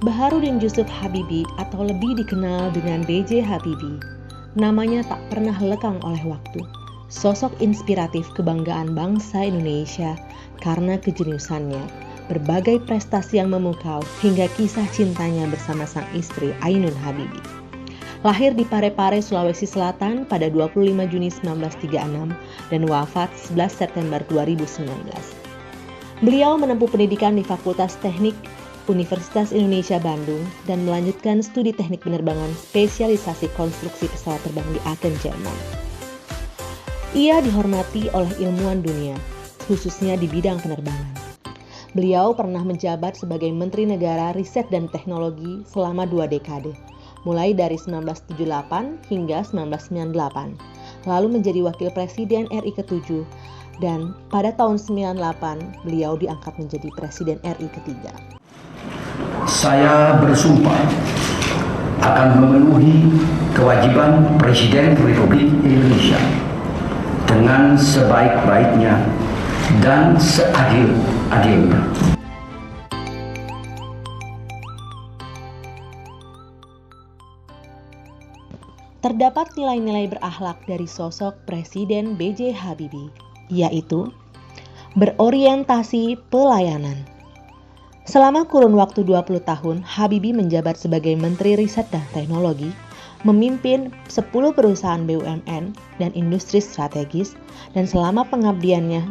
Baharudin Yusuf Habibie atau lebih dikenal dengan B.J. Habibie, namanya tak pernah lekang oleh waktu. Sosok inspiratif kebanggaan bangsa Indonesia karena kejeniusannya, berbagai prestasi yang memukau hingga kisah cintanya bersama sang istri Ainun Habibie. Lahir di Parepare, Sulawesi Selatan pada 25 Juni 1936 dan wafat 11 September 2019. Beliau menempuh pendidikan di Fakultas Teknik Universitas Indonesia Bandung dan melanjutkan studi teknik penerbangan spesialisasi konstruksi pesawat terbang di Aachen, Jerman. Ia dihormati oleh ilmuwan dunia, khususnya di bidang penerbangan. Beliau pernah menjabat sebagai Menteri Negara Riset dan Teknologi selama 2 dekade, mulai dari 1978 hingga 1998, lalu menjadi Wakil Presiden RI ke-7, dan pada tahun 98 beliau diangkat menjadi Presiden RI ketiga. Saya bersumpah akan memenuhi kewajiban Presiden Republik Indonesia dengan sebaik-baiknya dan seadil-adilnya. Terdapat nilai-nilai berakhlak dari sosok Presiden B.J. Habibie, yaitu berorientasi pelayanan. Selama kurun waktu 20 tahun, Habibie menjabat sebagai Menteri Riset dan Teknologi, memimpin 10 perusahaan BUMN dan industri strategis, dan selama pengabdiannya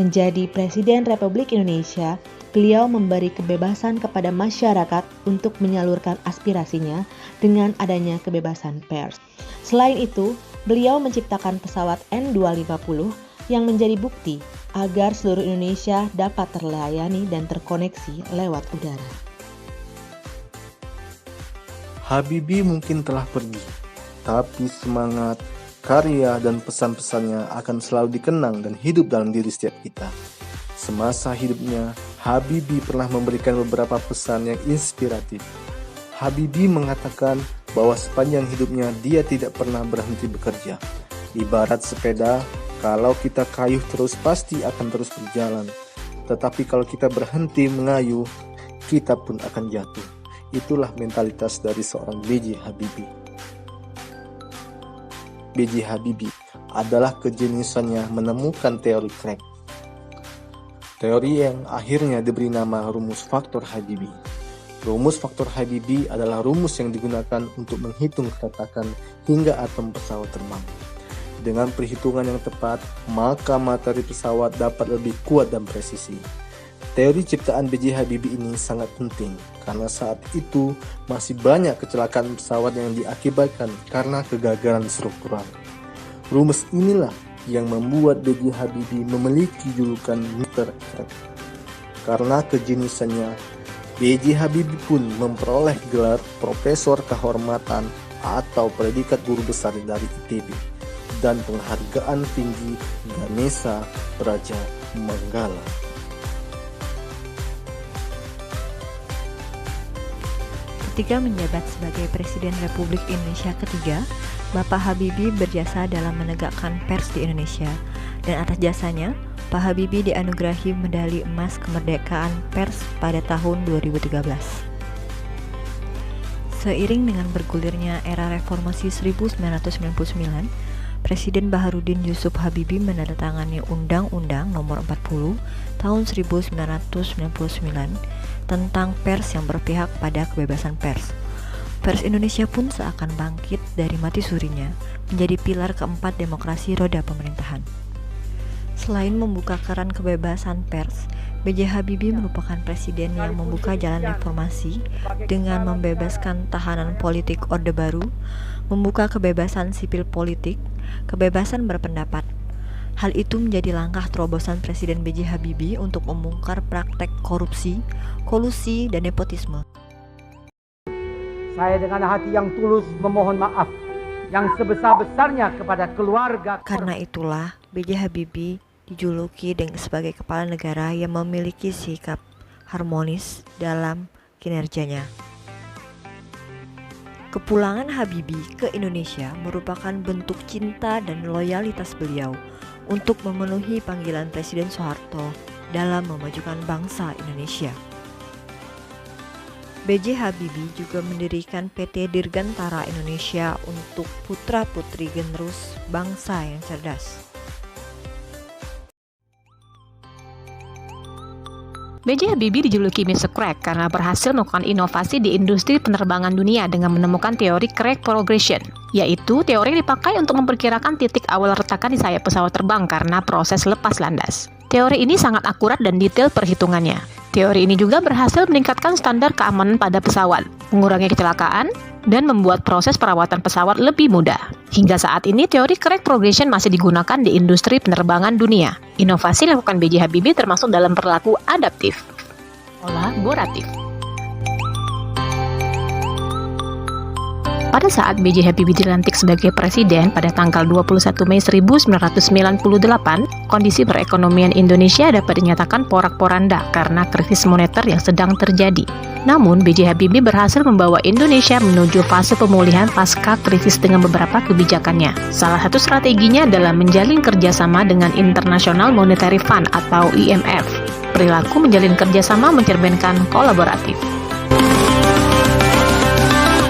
menjadi Presiden Republik Indonesia, beliau memberi kebebasan kepada masyarakat untuk menyalurkan aspirasinya dengan adanya kebebasan pers. Selain itu, beliau menciptakan pesawat N250 yang menjadi bukti agar seluruh Indonesia dapat terlayani dan terkoneksi lewat udara. Habibie mungkin telah pergi, tapi semangat, karya, dan pesan-pesannya akan selalu dikenang dan hidup dalam diri setiap kita. Semasa hidupnya, Habibie pernah memberikan beberapa pesan yang inspiratif. Habibie mengatakan bahwa sepanjang hidupnya dia tidak pernah berhenti bekerja. Ibarat sepeda, kalau kita kayuh terus pasti akan terus berjalan. Tetapi kalau kita berhenti mengayuh, kita pun akan jatuh. Itulah mentalitas dari seorang B.J. Habibie. B.J. Habibie adalah kejeniusannya menemukan teori Craig. Teori yang akhirnya diberi nama rumus faktor Habibie. Rumus faktor Habibie adalah rumus yang digunakan untuk menghitung keretakan hingga atom pesawat terbang. Dengan perhitungan yang tepat, maka materi pesawat dapat lebih kuat dan presisi. Teori ciptaan B.J. Habibie ini sangat penting karena saat itu masih banyak kecelakaan pesawat yang diakibatkan karena kegagalan struktural. Rumus inilah yang membuat B.J. Habibie memiliki julukan Mr. Craig. Karena kejeniusannya, B.J. Habibie pun memperoleh gelar Profesor Kehormatan atau predikat guru besar dari ITB dan penghargaan tinggi Ganesha Raja Manggala. Ketika menjabat sebagai Presiden Republik Indonesia ketiga, Bapak Habibie berjasa dalam menegakkan pers di Indonesia, dan atas jasanya, Pak Habibie dianugerahi medali emas kemerdekaan pers pada tahun 2013. Seiring dengan bergulirnya era reformasi 1999, Presiden Baharudin Yusuf Habibie menandatangani Undang-Undang Nomor 40 Tahun 1999 tentang pers yang berpihak pada kebebasan pers. Pers Indonesia pun seakan bangkit dari mati surinya, menjadi pilar keempat demokrasi roda pemerintahan. Selain membuka keran kebebasan pers, B.J. Habibie merupakan presiden yang membuka jalan reformasi dengan membebaskan tahanan politik Orde Baru, membuka kebebasan sipil politik, kebebasan berpendapat. Hal itu menjadi langkah terobosan Presiden B.J. Habibie untuk membongkar praktek korupsi, kolusi, dan nepotisme. Saya dengan hati yang tulus memohon maaf yang sebesar-besarnya kepada keluarga. Karena itulah B.J. Habibie dijuluki sebagai kepala negara yang memiliki sikap harmonis dalam kinerjanya. Kepulangan Habibie ke Indonesia merupakan bentuk cinta dan loyalitas beliau untuk memenuhi panggilan Presiden Soeharto dalam memajukan bangsa Indonesia. B.J. Habibie juga mendirikan PT Dirgantara Indonesia untuk putra-putri generus bangsa yang cerdas. B.J. Habibie dijuluki Mr. Crack karena berhasil melakukan inovasi di industri penerbangan dunia dengan menemukan teori crack progression, yaitu teori yang dipakai untuk memperkirakan titik awal retakan di sayap pesawat terbang karena proses lepas landas. Teori ini sangat akurat dan detail perhitungannya. Teori ini juga berhasil meningkatkan standar keamanan pada pesawat, mengurangi kecelakaan, dan membuat proses perawatan pesawat lebih mudah. Hingga saat ini, teori crack progression masih digunakan di industri penerbangan dunia. Inovasi yang dilakukan B.J. Habibie termasuk dalam perilaku adaptif, kolaboratif. Pada saat B.J. Habibie dilantik sebagai presiden pada tanggal 21 Mei 1998, kondisi perekonomian Indonesia dapat dinyatakan porak-poranda karena krisis moneter yang sedang terjadi. Namun, B.J. Habibie berhasil membawa Indonesia menuju fase pemulihan pasca krisis dengan beberapa kebijakannya. Salah satu strateginya adalah menjalin kerjasama dengan International Monetary Fund atau IMF. Perilaku menjalin kerjasama mencerminkan kolaboratif.